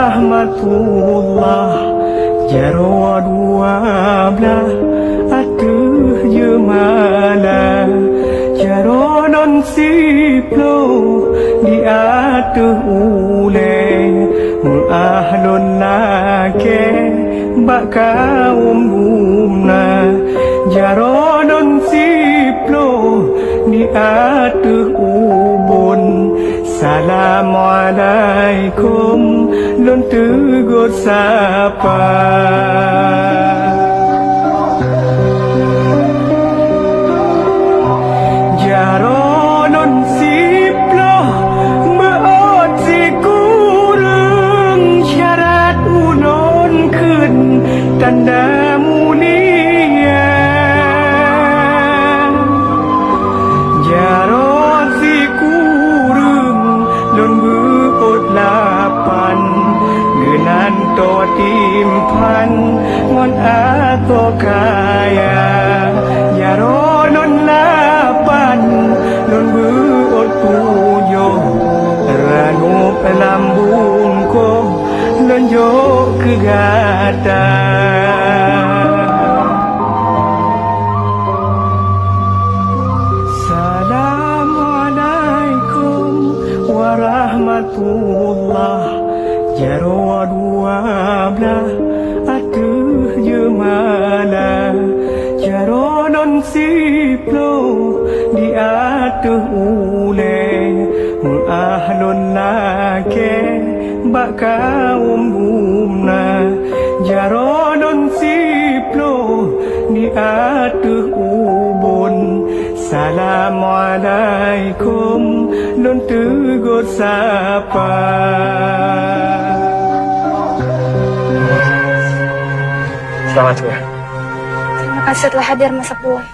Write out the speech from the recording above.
warahmatullah jaro dua belah atuh jemala jaro non siplo di atuh ule mul ahlun nake bak kaum gumna jaro non siplo di atuh ubun Assalamualaikum lun tegur sapa jaro non siplo meot si kurung syarat unon kun tanda mulia jaro si kurung lun beot lapan genan to timpan ngon ato kaya jaro non lapan lun beot tujuh ranu pelambung ko lun jo kegata Assalamualaikum warahmatullah jaro dua belah atuh jemala jaro non siplo di atuh ule mul ahlun nake bak kaum gumna jaro non siplo di atuh ubun Assalamualaikum lun tegur sapa Selamat ya. Terima kasih telah hadir Mas Abdullah.